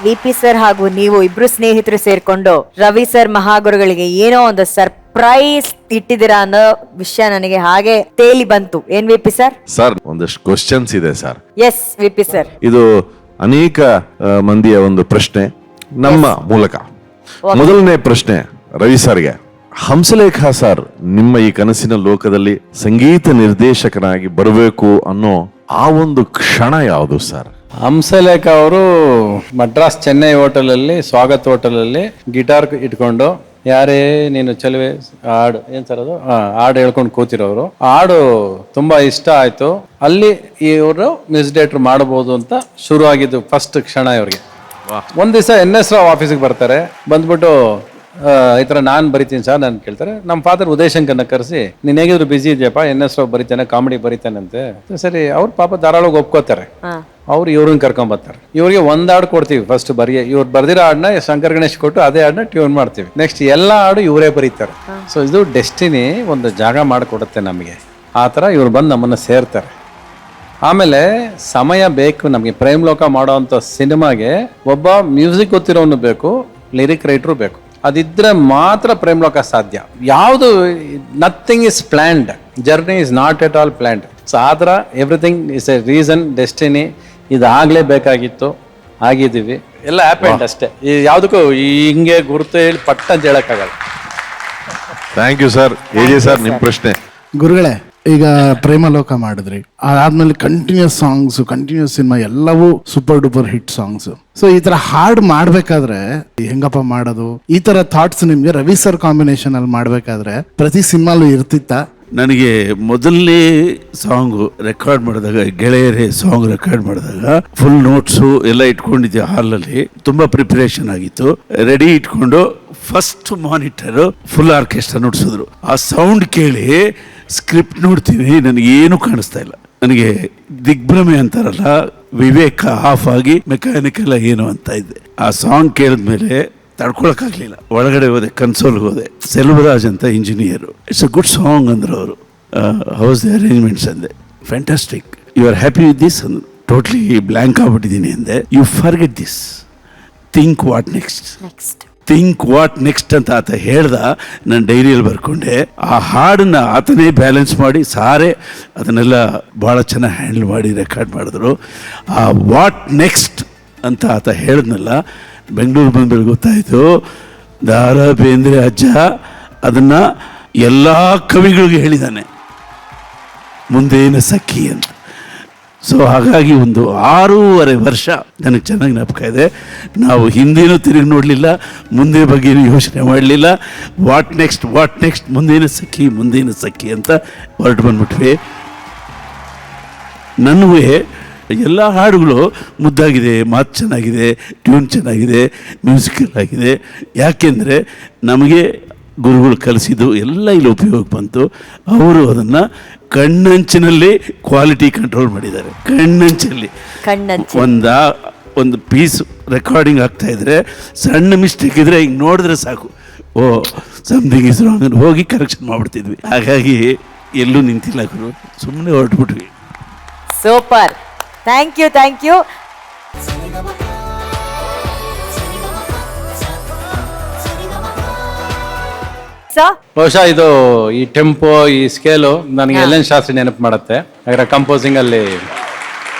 VP. Sir ಹಾಗೂ ನೀವು ಇಬ್ರು ಸ್ನೇಹಿತರು ಸೇರ್ಕೊಂಡು ರವಿ ಸರ್ ಮಹಾಗುರುಗಳಿಗೆ ಏನೋ ಒಂದು ಸರ್ಪ್ರೈಸ್ ಇಟ್ಟಿದ್ದೀರಾ ಅನ್ನೋ ವಿಷಯ ನನಗೆ ಹಾಗೆ ತೇಲಿ ಬಂತು. ಏನ್ ವಿ.ಪಿ. ಸರ್? ಸರ್ ಒಂದಷ್ಟು ಕ್ವಶನ್ಸ್ ಇದೆ ಸರ್. Yes VP. ಸರ್. ಇದು ಅನೇಕ ಮಂದಿಯ ಒಂದು ಪ್ರಶ್ನೆ ನಮ್ಮ ಮೂಲಕ. ಮೊದಲನೇ ಪ್ರಶ್ನೆ ರವಿ ಸರ್ಗೆ. ಹಂಸಲೇಖ ಸರ್ ನಿಮ್ಮ ಈ ಕನಸಿನ ಲೋಕದಲ್ಲಿ ಸಂಗೀತ ನಿರ್ದೇಶಕನಾಗಿ ಬರಬೇಕು ಅನ್ನೋ ಆ ಒಂದು ಕ್ಷಣ ಯಾವುದು ಸರ್? ಹಂಸಲೇಖ ಅವರು ಮಡ್ರಾಸ್ ಚೆನ್ನೈ ಹೋಟೆಲಲ್ಲಿ ಸ್ವಾಗತ್ ಹೋಟೆಲಲ್ಲಿ ಗಿಟಾರ್ ಇಟ್ಕೊಂಡು ಯಾರೇ ನೀನು ಚೆಲುವೆ ಹಾಡು ಏನ್ ಸರ್ ಅದು ಹಾಡು ಹೇಳ್ಕೊಂಡು ಕೂತಿರೋರು. ಹಾಡು ತುಂಬಾ ಇಷ್ಟ ಆಯ್ತು. ಅಲ್ಲಿ ಇವರು ಮ್ಯೂಸಿಕ್ ಡೈರೆಕ್ಟರ್ ಮಾಡಬಹುದು ಅಂತ ಶುರು ಆಗಿದ್ದು ಫಸ್ಟ್ ಕ್ಷಣ ಇವ್ರಿಗೆ. ಒಂದ್ ದಿವಸ NS ರಾವ್ ಆಫೀಸಿಗೆ ಬರ್ತಾರೆ. ಬಂದ್ಬಿಟ್ಟು ಈ ಥರ ನಾನು ಬರಿತೀನಿ ಸರ್ ನಾನು ಕೇಳ್ತಾರೆ. ನಮ್ಮ ಫಾದರ್ ಉದಯ್ ಶಂಕರ್ನ ಕರೆಸಿ ನೀನು ಹೇಗಿದ್ರು ಬಿಸಿ ಇದೆಯಪ್ಪ, NS ರಾವ್ ಬರೀತಾನೆ, ಕಾಮಿಡಿ ಬರೀತಾನಂತೆ. ಸರಿ ಅವ್ರು ಪಾಪ ಧಾರಾಳವಾಗಿ ಒಪ್ಕೋತಾರೆ. ಅವ್ರು ಇವ್ರನ್ನ ಕರ್ಕೊಂಬರ್ತಾರೆ. ಇವ್ರಿಗೆ ಒಂದ್ ಹಾಡು ಕೊಡ್ತೀವಿ ಫಸ್ಟ್ ಬರೀ. ಇವ್ರು ಬರ್ದಿರೋ ಹಾಡನ್ನ ಶಂಕರ್ ಗಣೇಶ್ ಕೊಟ್ಟು ಅದೇ ಹಾಡನ್ನ ಟ್ಯೂನ್ ಮಾಡ್ತೀವಿ. ನೆಕ್ಸ್ಟ್ ಎಲ್ಲ ಹಾಡು ಇವರೇ ಬರೀತಾರೆ. ಸೊ ಇದು ಡೆಸ್ಟಿನಿ ಒಂದು ಜಾಗ ಮಾಡಿಕೊಡುತ್ತೆ ನಮಗೆ. ಆ ಥರ ಇವ್ರು ಬಂದು ನಮ್ಮನ್ನು ಸೇರ್ತಾರೆ. ಆಮೇಲೆ ಸಮಯ ಬೇಕು ನಮಗೆ. ಪ್ರೇಮ್ ಲೋಕ ಮಾಡೋ ಅಂಥ ಸಿನಿಮಾಗೆ ಒಬ್ಬ ಮ್ಯೂಸಿಕ್ ಗೊತ್ತಿರೋನು ಬೇಕು, ಲಿರಿಕ್ ರೈಟ್ರು ಬೇಕು. ಅದಿದ್ರೆ ಮಾತ್ರ ಪ್ರೇಮ್ ಲೋಕ ಸಾಧ್ಯ. ಯಾವುದು nothing is planned, journey is not at all planned. So ಆ ಥರ everything is a reason, destiny. ಇದಾಗಲೇ ಬೇಕಾಗಿತ್ತು, ಆಗಿದ್ದೀವಿ. ಎಲ್ಲ ಹ್ಯಾಪೆಂಡ್ ಅಷ್ಟೇ. ಯಾವುದಕ್ಕೂ ಹಿಂಗೆ ಗುರುತು ಹೇಳಿ ಪಟ್ಟ ಅಂತ ಹೇಳಕ್ಕಾಗಲ್ಲ. Thank you sir. ಹೇಳಿ ಸರ್ ನಿಮ್ಮ ಪ್ರಶ್ನೆ. ಗುರುಗಳೇ, ಈಗ ಪ್ರೇಮಲೋಕ ಮಾಡಿದ್ರಿ, ಅದಾದ್ಮೇಲೆ ಕಂಟಿನ್ಯೂಸ್ ಸಾಂಗ್ಸ್, ಕಂಟಿನ್ಯೂಸ್ ಸಿನಿಮಾ ಎಲ್ಲವೂ super duper hit songs. So ಈ ತರ ಹಾಡ್ ಮಾಡ್ಬೇಕಾದ್ರೆ ಹೆಂಗಪ್ಪ ಮಾಡೋದು, ಈ ತರ ಥಾಟ್ಸ್ ನಿಮ್ಗೆ ರವಿ ಸರ್ ಕಾಂಬಿನೇಷನ್ ಅಲ್ಲಿ ಮಾಡ್ಬೇಕಾದ್ರೆ ಪ್ರತಿ ಸಿನಿಮಾಲು ಇರ್ತಿತ್ತ? ನನಗೆ ಮೊದಲನೇ ಸಾಂಗು ರೆಕಾರ್ಡ್ ಮಾಡಿದಾಗ, ಗೆಳೆಯರೇ ಸಾಂಗ್ ರೆಕಾರ್ಡ್ ಮಾಡಿದಾಗ ಫುಲ್ ನೋಟ್ಸು ಎಲ್ಲ ಇಟ್ಕೊಂಡಿದ್ದೆ ಹಾಲಲ್ಲಿ. ತುಂಬಾ ಪ್ರಿಪರೇಷನ್ ಆಗಿತ್ತು. ರೆಡಿ ಇಟ್ಕೊಂಡು ಫಸ್ಟ್ ಮಾನಿಟರ್ ಫುಲ್ ಆರ್ಕೆಸ್ಟ್ರಾ ನುಡ್ಸಿದ್ರು. ಆ ಸೌಂಡ್ ಕೇಳಿ ಸ್ಕ್ರಿಪ್ಟ್ ನೋಡ್ತೀನಿ, ನನಗೇನು ಕಾಣಿಸ್ತಾ ಇಲ್ಲ. ನನಗೆ ದಿಗ್ಭ್ರಮೆ ಅಂತಾರಲ್ಲ, ವಿವೇಕ ಆಫ್ ಆಗಿ ಮೆಕ್ಯಾನಿಕಲ್ ಏನು ಅಂತ ಇದ್ದೆ. ಆ ಸಾಂಗ್ ಕೇಳಿದ್ಮೇಲೆ ತಡ್ಕೊಳಕ್ಕಾಗ್ಲಿಲ್ಲ. ಒಳಗಡೆ ಹೋದೆ, ಕನ್ಸೋಲ್ಗೆ ಹೋದೆ. ಸೆಲ್ವರಾಜ್ ಅಂತ engineer, it's a good song ಅಂದ್ರು ಅವರು. ಹೌಸ್ ದ ಅರೇಂಜ್ಮೆಂಟ್ಸ್ ಅಂದೆ. Fantastic, you are happy with this ಅಂದ್ರು. ಟೋಟ್ಲಿ ಬ್ಲ್ಯಾಂಕ್ ಆಗ್ಬಿಟ್ಟಿದ್ದೀನಿ ಅಂದೆ. You forget this, think what next, think what next ಅಂತ ಆತ ಹೇಳ್ದ. ನಾನು ಡೈರಿಯಲ್ಲಿ ಬರ್ಕೊಂಡೆ. ಆ ಹಾಡನ್ನ ಆತನೇ ಬ್ಯಾಲೆನ್ಸ್ ಮಾಡಿ ಸಾರೆ ಅದನ್ನೆಲ್ಲ ಭಾಳ ಚೆನ್ನಾಗಿ ಹ್ಯಾಂಡಲ್ ಮಾಡಿ ರೆಕಾರ್ಡ್ ಮಾಡಿದ್ರು. ಆ ವಾಟ್ ನೆಕ್ಸ್ಟ್ ಅಂತ ಆತ ಹೇಳಿದ್ನಲ್ಲ, ಬೆಂಗಳೂರು ಬಂದ್ಮೇಲೆ ಗೊತ್ತಾಯಿತು ದಾರ ಬೇಂದ್ರೆ ಅಜ್ಜ ಅದನ್ನು ಎಲ್ಲ ಕವಿಗಳಿಗೂ ಹೇಳಿದ್ದಾನೆ, ಮುಂದೇನ ಸಖಿ ಅಂತ. ಸೊ ಹಾಗಾಗಿ ಒಂದು 6.5 ವರ್ಷ ನನಗೆ ಚೆನ್ನಾಗಿ ಜ್ಞಾಪಕ ಇದೆ. ನಾವು ಹಿಂದೇನೂ ತಿರುಗಿ ನೋಡಲಿಲ್ಲ, ಮುಂದೆ ಬಗ್ಗೆನೂ ಯೋಚನೆ ಮಾಡಲಿಲ್ಲ. ವಾಟ್ ನೆಕ್ಸ್ಟ್, ವಾಟ್ ನೆಕ್ಸ್ಟ್, ಮುಂದೇನ ಸಖಿ, ಮುಂದೇನ ಸಖಿ ಅಂತ ಹೊರಟು ಬಂದ್ಬಿಟ್ವಿ. ನನಗೂ ಎಲ್ಲ ಹಾಡುಗಳು ಮುದ್ದಾಗಿದೆ, ಮಾತು ಚೆನ್ನಾಗಿದೆ, ಟ್ಯೂನ್ ಚೆನ್ನಾಗಿದೆ, ಮ್ಯೂಸಿಕಲ್ ಆಗಿದೆ. ಯಾಕೆಂದರೆ ನಮಗೆ ಗುರುಗಳು ಕಲಿಸಿದ್ದು ಎಲ್ಲ ಇಲ್ಲಿ ಉಪಯೋಗ ಬಂತು. ಅವರು ಅದನ್ನು ಕಣ್ಣಂಚಿನಲ್ಲಿ ಕ್ವಾಲಿಟಿ ಕಂಟ್ರೋಲ್ ಮಾಡಿದ್ದಾರೆ. ಕಣ್ಣಂಚಲ್ಲಿ ಒಂದು ಪೀಸ್ ರೆಕಾರ್ಡಿಂಗ್ ಆಗ್ತಾ ಇದ್ರೆ ಸಣ್ಣ ಮಿಸ್ಟೇಕ್ ಇದ್ರೆ ಹಿಂಗೆ ನೋಡಿದ್ರೆ ಸಾಕು, ಓ ಸಮಥಿಂಗ್ ಇಸ್ ರಾಂಗ್ ಅಂತ ಹೋಗಿ ಕರೆಕ್ಷನ್ ಮಾಡ್ಬಿಡ್ತಿದ್ವಿ. ಹಾಗಾಗಿ ಎಲ್ಲೂ ನಿಂತಿಲ್ಲ ಗುರು, ಸುಮ್ಮನೆ ಹೊರಟ್ಬಿಟ್ವಿ. Super, thank you, thank you. ಬಹುಶಃ ಇದು ಈ ಟೆಂಪೋ, ಈ ಸ್ಕೇಲು ನನಗೆ ಎಲ್.ಎನ್. ಶಾಸ್ತ್ರಿ ನೆನಪು ಮಾಡುತ್ತೆ. ಯಾಕಂದ್ರೆ ಕಂಪೋಸಿಂಗ್ ಅಲ್ಲಿ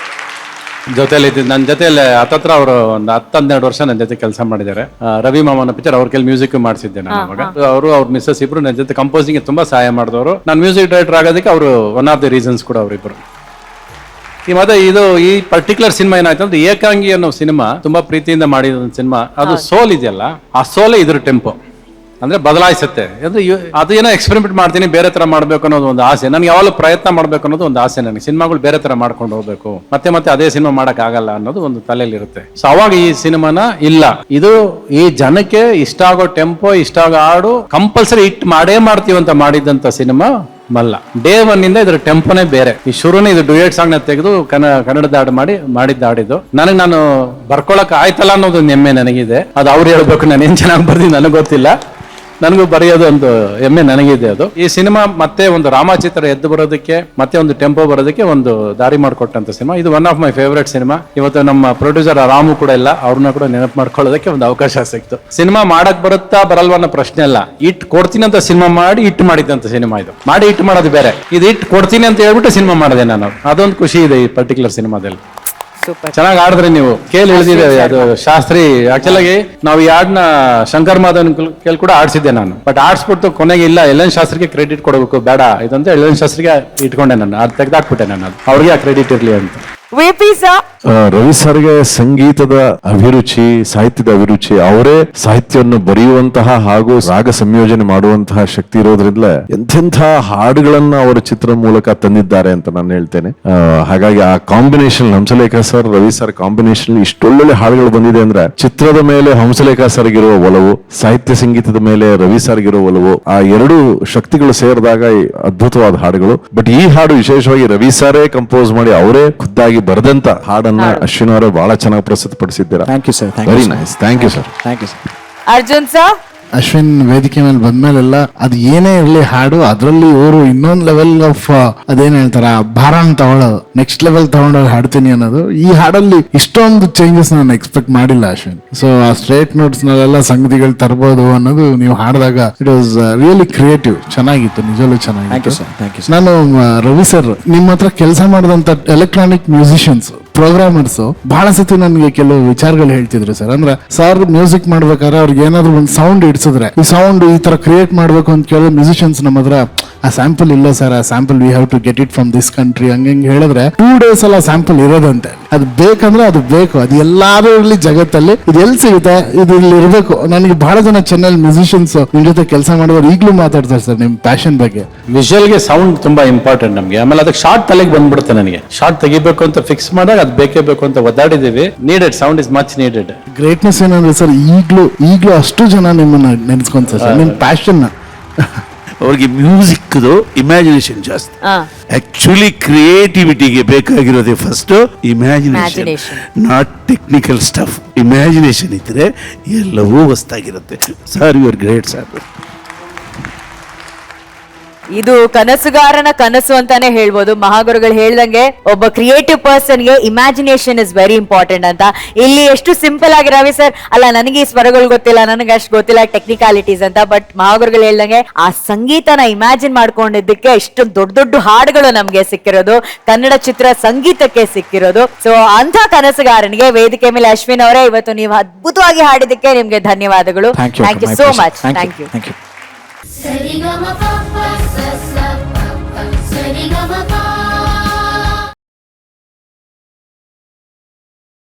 ಜೊತೆಲಿ ಇದ್ದಿದ್ದು, ನನ್ನ ಜೊತೆಯಲ್ಲಿ ಹತ್ತತ್ರ ಅವರು ಒಂದು 10-12 ವರ್ಷ ನನ್ನ ಜೊತೆ ಕೆಲಸ ಮಾಡಿದ್ದಾರೆ. ರವಿ ಮಾಮನ ಪಿಕ್ಚರ್ ಅವ್ರ ಕೆಲ ಮ್ಯೂಸಿಕ್ ಮಾಡಿಸಿದ್ದೆ ನಾನು ಅವಾಗ. ಅವರು ಅವ್ರ ಮಿಸ್ಸಸ್ ಇಬ್ರು ನನ್ನ ಜೊತೆ ಕಂಪೋಸಿಂಗ್ ತುಂಬಾ ಸಹಾಯ ಮಾಡಿದವರು. ನಾನು ಮ್ಯೂಸಿಕ್ ಡೈರೆಕ್ಟರ್ ಆಗೋದಕ್ಕೆ ಅವರು ಒನ್ ಆಫ್ ದಿ ರೀಸನ್ಸ್ ಕೂಡ ಅವರಿಬ್ಬರು. ಮತ್ತೆ ಈ ಪರ್ಟಿಕ್ಯುಲರ್ ಸಿನಿಮಾ ಏನಾಯ್ತು ಅಂದ್ರೆ, ಏಕಾಂಗಿ ಅನ್ನೋ ಸಿನಿಮಾ ತುಂಬಾ ಪ್ರೀತಿಯಿಂದ ಮಾಡಿದ ಒಂದು ಸಿನಿಮಾ. ಅದು ಸೋಲ್ ಇದೆಯಲ್ಲ, ಆ ಸೋಲೇ ಇದ್ರ ಟೆಂಪೋ ಅಂದ್ರೆ ಬದಲಾಯಿಸುತ್ತೆ. ಅಂದ್ರೆ ಅದು ಏನೋ ಎಕ್ಸ್ಪೆರಿಮೆಂಟ್ ಮಾಡ್ತೀನಿ, ಬೇರೆ ತರ ಮಾಡ್ಬೇಕು ಅನ್ನೋದು ಒಂದು ಆಸೆ ನನಗೆ. ಯಾವಾಗಲೂ ಪ್ರಯತ್ನ ಮಾಡ್ಬೇಕು ಅನ್ನೋದು ಒಂದು ಆಸೆ ನನಗೆ. ಸಿನಿಮಾಗಳು ಬೇರೆ ತರ ಮಾಡ್ಕೊಂಡು ಹೋಗ್ಬೇಕು, ಮತ್ತೆ ಅದೇ ಸಿನಿಮಾ ಮಾಡಕ್ ಆಗಲ್ಲ ಅನ್ನೋದು ಒಂದು ತಲೆಯಲ್ಲಿ ಇರುತ್ತೆ. ಸೊ ಅವಾಗ ಈ ಸಿನಿಮಾನ ಇಲ್ಲ, ಇದು ಈ ಜನಕ್ಕೆ ಇಷ್ಟ ಆಗೋ ಟೆಂಪೋ, ಇಷ್ಟ ಆಗೋ ಹಾಡು ಕಂಪಲ್ಸರಿ ಹಿಟ್ ಮಾಡೇ ಮಾಡ್ತೀವಿ ಅಂತ ಮಾಡಿದಂತ ಸಿನಿಮಾ ಮಲ್ಲ. ಡೇ 1 ಇಂದ ಇದ್ರ ಟೆಂಪೋನೇ ಬೇರೆ. ಈ ಶುರುನೇ ಇದು ಡ್ಯುಯೆಟ್ ಸಾಂಗ್ ನ ತೆಗೆದು ಕನ್ನಡದ ಹಾಡು ಮಾಡಿದ್ದು ನಾನು ಬರ್ಕೊಳಕ್ ಆಯ್ತಲ್ಲ ಅನ್ನೋದು ನೆಮ್ಮೆ ನನಗಿದೆ. ಅದು ಅವ್ರು ಹೇಳ್ಬೇಕು, ನಾನು ಏನ್ ಚೆನ್ನಾಗಿ ಬರ್ತೀನಿ ನನಗೆ ಗೊತ್ತಿಲ್ಲ. ನನಗೂ ಬರೆಯೋದು ಒಂದು ಹೆಮ್ಮೆ ನನಗಿದೆ. ಅದು ಈ ಸಿನಿಮಾ ಮತ್ತೆ ಒಂದು ರಾಮಚಿತ್ರ ಎದ್ದು ಬರೋದಕ್ಕೆ, ಮತ್ತೆ ಒಂದು ಟೆಂಪೋ ಬರೋದಕ್ಕೆ ಒಂದು ದಾರಿ ಮಾಡಿಕೊಟ್ಟಂತ ಸಿನಿಮಾ. ಇದು one of my favourite cinema. ಇವತ್ತು ನಮ್ಮ ಪ್ರೊಡ್ಯೂಸರ್ ರಾಮು ಕೂಡ ಇಲ್ಲ, ಅವ್ರನ್ನ ಕೂಡ ನೆನಪು ಮಾಡ್ಕೊಳ್ಳೋದಕ್ಕೆ ಒಂದು ಅವಕಾಶ ಸಿಕ್ತು. ಸಿನಿಮಾ ಮಾಡಕ್ ಬರುತ್ತಾ ಬರಲ್ವ ಅನ್ನೋ ಪ್ರಶ್ನೆ ಅಲ್ಲ, ಇಟ್ ಕೊಡ್ತೀನಿ ಅಂತ ಸಿನಿಮಾ ಮಾಡಿ ಹಿಟ್ ಮಾಡಿದಂತ ಸಿನಿಮಾ ಇದು. ಮಾಡಿ ಹಿಟ್ ಮಾಡೋದು ಬೇರೆ, ಇದು ಹಿಟ್ ಕೊಡ್ತೀನಿ ಅಂತ ಹೇಳ್ಬಿಟ್ಟು ಸಿನಿಮಾ ಮಾಡಿದೆ ನಾನು. ಅದೊಂದು ಖುಷಿ ಇದೆ ಈ ಪರ್ಟಿಕ್ಯುಲರ್ ಸಿನಿಮಾದಲ್ಲಿ. ಸೂಪರ್. ಚೆನ್ನಾಗಿ ಆಡಿದ್ರಿ ನೀವು. ಕೇಳಿ ಹೇಳಿದಿದೆ ಅದು ಶಾಸ್ತ್ರಿ. ಆಕ್ಚುಲಾಗಿ ನಾವು ಈ ಹಾಡ್ನ ಶಂಕರ್ ಮಾಧವನ್ ಕೇಳಿ ಕೂಡ ಆಡ್ಸಿದ್ದೆ ನಾನು. ಬಟ್ ಆಡ್ಸ್ಬಿಟ್ಟು ಕೊನೆಗೆ ಇಲ್ಲ ಎಲ್ ಶಾಸ್ತ್ರಿಗೆ ಕ್ರೆಡಿಟ್ ಕೊಡಬೇಕು, ಬೇಡ ಇದಂತ ಎಲ್ ಶಾಸ್ತ್ರಿಗೆ ಇಟ್ಕೊಂಡೆ ನಾನು. ಅದು ತೆಗೆದಾಕ್ಬಿಟ್ಟೆ ನಾನು, ಅದು ಅವ್ರಿಗೆ ಆ ಕ್ರೆಡಿಟ್ ಇರ್ಲಿ ಅಂತ. ವಿಪಿ ಸರ್, ರವಿ ಸರ್ಗೆ ಸಂಗೀತದ ಅಭಿರುಚಿ, ಸಾಹಿತ್ಯದ ಅಭಿರುಚಿ, ಅವರೇ ಸಾಹಿತ್ಯವನ್ನು ಬರೆಯುವಂತಹ ಹಾಗೂ ರಾಗ ಸಂಯೋಜನೆ ಮಾಡುವಂತಹ ಶಕ್ತಿ ಇರೋದ್ರಿಂದ ಎಂತೆಂಥ ಹಾಡುಗಳನ್ನ ಅವರ ಚಿತ್ರ ಮೂಲಕ ತಂದಿದ್ದಾರೆ ಅಂತ ನಾನು ಹೇಳ್ತೇನೆ. ಹಾಗಾಗಿ ಆ combination Hamsalekha sir Ravi sir combination ಇಷ್ಟೊಳ್ಳೊಳ್ಳೆ ಹಾಡುಗಳು ಬಂದಿದೆ ಅಂದ್ರೆ ಚಿತ್ರದ ಮೇಲೆ ಹಂಸಲೇಖ ಸರ್ಗಿರುವ ಒಲವು, ಸಾಹಿತ್ಯ ಸಂಗೀತದ ಮೇಲೆ ರವಿ ಸರ್ಗಿರೋ ಒಲವು, ಆ ಎರಡು ಶಕ್ತಿಗಳು ಸೇರಿದಾಗ ಅದ್ಭುತವಾದ ಹಾಡುಗಳು. ಬಟ್ ಈ ಹಾಡು ವಿಶೇಷವಾಗಿ ರವಿ ಸರೇ ಕಂಪೋಸ್ ಮಾಡಿ ಅವರೇ ಖುದ್ದಾಗಿ ಬರೆದಂತ ಹಾಡನ್ನ ಅಶ್ವಿನ್ ಅವರೇ ಬಹಳ ಚೆನ್ನಾಗಿ ಪ್ರಸ್ತುತಪಡಿಸಿದ್ದೀರಾ. Thank you sir. Very nice. Thank you sir. Thank you sir. Arjun sir, Ashwin ವೇದಿಕೆ ಮೇಲೆ ಬಂದ್ಮೇಲೆಲ್ಲ ಅದು ಏನೇ ಇರಲಿ ಹಾಡು, ಅದರಲ್ಲಿ ಇವರು ಇನ್ನೊಂದು ಲೆವೆಲ್ ಆಫ್ ಅದೇನ್ ಹೇಳ್ತಾರ ಭಾರನ ತಗೊಳ್ಳೋದು, ನೆಕ್ಸ್ಟ್ ಲೆವೆಲ್ ತಗೊಂಡೋಗಿ ಹಾಡ್ತೀನಿ ಅನ್ನೋದು. ಈ ಹಾಡಲ್ಲಿ ಇಷ್ಟೊಂದು ಚೇಂಜಸ್ ನಾನು ಎಕ್ಸ್ಪೆಕ್ಟ್ ಮಾಡಿಲ್ಲ ಅಶ್ವಿನ್. ಸೊ ಆ ಸ್ಟ್ರೇಟ್ ನೋಟ್ಸ್ ನಲ್ಲೆಲ್ಲ ಸಂಗತಿಗಳು ತರಬಹುದು ಅನ್ನೋದು ನೀವು ಹಾಡಿದಾಗ ಇಟ್ ವಾಸ್ ರಿಯಲಿ ಕ್ರಿಯೇಟಿವ್. ಚೆನ್ನಾಗಿತ್ತು, ನಿಜವಲ್ಲೂ ಥ್ಯಾಂಕ್ ಯು ಚೆನ್ನಾಗಿತ್ತು. ಸರ್. Thank you sir. ನಾನು ರವಿ ಸರ್ ನಿಮ್ಮ ಹತ್ರ ಕೆಲಸ ಮಾಡಿದಂತ ಎಲೆಕ್ಟ್ರಾನಿಕ್ ಮ್ಯೂಸಿಷಿಯನ್ಸ್, ಪ್ರೋಗ್ರಾಮರ್ಸ್ ಬಹಳ ಸತಿ ನನಗೆ ಕೆಲವು ವಿಚಾರಗಳು ಹೇಳ್ತಿದ್ರು ಸರ್. ಅಂದ್ರೆ ಸರ್ ಮ್ಯೂಸಿಕ್ ಮಾಡ್ಬೇಕಾದ್ರೆ ಅವ್ರಿಗೆ ಏನಾದ್ರು ಒಂದು ಸೌಂಡ್ ಇಡ್ಸಿದ್ರೆ ಈ ಸೌಂಡ್ ಈ ತರ ಕ್ರಿಯೇಟ್ ಮಾಡ್ಬೇಕು ಅಂತ ಕೇಳೋ ಮ್ಯೂಸಿಷಿಯನ್ಸ್ ನಮ್ಮ ಹತ್ರ ಆ ಸ್ಯಾಂಪಲ್ ಇಲ್ಲ ಸರ್, ಆ sample we have to get it from this country ಹಂಗೆ ಹೇಳಿದ್ರೆ 2 days ಅಲ್ಲ ಸ್ಯಾಂಪಲ್ ಇರೋದಂತೆ. ಅದು ಬೇಕಂದ್ರೆ ಅದು ಬೇಕು, ಅದು ಎಲ್ಲಾರು ಇರ್ಲಿ ಜಗತ್ತಲ್ಲಿ, ಇದು ಎಲ್ಲಿ ಸಿಗುತ್ತೆ, ಇದು ಇಲ್ಲಿ ಇರಬೇಕು. ನನಗೆ ಬಹಳ ಜನ ಚೆನ್ನೈಲಿ ಮ್ಯೂಸಿಷಿಯನ್ಸ್ ನಿಮ್ ಜೊತೆ ಕೆಲಸ ಮಾಡೋರು ಈಗಲೂ ಮಾತಾಡ್ತಾರೆ ಸರ್ ನಿಮ್ ಪ್ಯಾಷನ್ ಬಗ್ಗೆ. ವಿಜುವಲ್ಗೆ ಸೌಂಡ್ ತುಂಬಾ ಇಂಪಾರ್ಟೆಂಟ್ ನಮ್ಗೆ. ಆಮೇಲೆ ಅದಕ್ಕೆ ಶಾರ್ಟ್ ತಲೆಗೆ ಬಂದ್ಬಿಡುತ್ತೆ ನನಗೆ. ಶಾರ್ಟ್ ತೆಗಿಬೇಕು ಅಂತ ಫಿಕ್ಸ್ ಮಾಡಿದಾಗ ಅದು ಬೇಕೇ ಬೇಕು ಅಂತ ಒದ್ದಾಡಿದೀವಿ. Needed, sound is much needed. Greatness ಏನಂದ್ರೆ ಸರ್ ಈಗ್ಲೂ ಅಷ್ಟು ಜನ ನಿಮ್ಮನ್ನ ನೆನೆಸ್ಕೊಂತಾರೆ ಸರ್, ನಿಮ್ ಪ್ಯಾಷನ್. ಅವ್ರಿಗೆ ಮ್ಯೂಸಿಕ್ದು ಇಮ್ಯಾಜಿನೇಷನ್ ಜಾಸ್ತಿ. ಆಕ್ಚುಲಿ ಕ್ರಿಯೇಟಿವಿಟಿಗೆ ಬೇಕಾಗಿರೋದೇ first imagination, not technical stuff. Imagination ಇದ್ರೆ ಎಲ್ಲವೂ ಹೊಸ್ತಾಗಿರುತ್ತೆ. Sir you are great sir. ಇದು ಕನಸುಗಾರನ ಕನಸು ಅಂತಾನೆ ಹೇಳ್ಬೋದು. ಮಹಾಗುರುಗಳು ಹೇಳ್ದಂಗೆ ಒಬ್ಬ ಕ್ರಿಯೇಟಿವ್ ಪರ್ಸನ್ಗೆ ಇಮ್ಯಾಜಿನೇಷನ್ ಇಸ್ ವೆರಿ ಇಂಪಾರ್ಟೆಂಟ್ ಅಂತ. ಇಲ್ಲಿ ಎಷ್ಟು ಸಿಂಪಲ್ ಆಗಿ ರವಿ ಸರ್ ಅಲ್ಲ ನನಗೆ ಈ ಸ್ವರಗಳು ಗೊತ್ತಿಲ್ಲ, ನನಗೆ ಅಷ್ಟು ಗೊತ್ತಿಲ್ಲ ಟೆಕ್ನಿಕಾಲಿಟೀಸ್ ಅಂತ, ಬಟ್ ಮಹಾಗುರುಗಳು ಹೇಳ್ದಂಗೆ ಆ ಸಂಗೀತನ ಇಮ್ಯಾಜಿನ್ ಮಾಡ್ಕೊಂಡಿದ್ದಕ್ಕೆ ಇಷ್ಟು ದೊಡ್ಡ ದೊಡ್ಡ ಹಾಡುಗಳು ನಮ್ಗೆ ಸಿಕ್ಕಿರೋದು, ಕನ್ನಡ ಚಿತ್ರ ಸಂಗೀತಕ್ಕೆ ಸಿಕ್ಕಿರೋದು. ಸೊ ಅಂತ ಕನಸುಗಾರನಿಗೆ ವೇದಿಕೆ ಮೇಲೆ ಅಶ್ವಿನ್ ಅವರೇ ಇವತ್ತು ನೀವು ಅದ್ಭುತವಾಗಿ ಹಾಡಿದ್ದಕ್ಕೆ ನಿಮ್ಗೆ ಧನ್ಯವಾದಗಳು. Thank you so much. Thank you. Thank you. Sari ga ma pa pa sa sa pa pa. Sari ga ma pa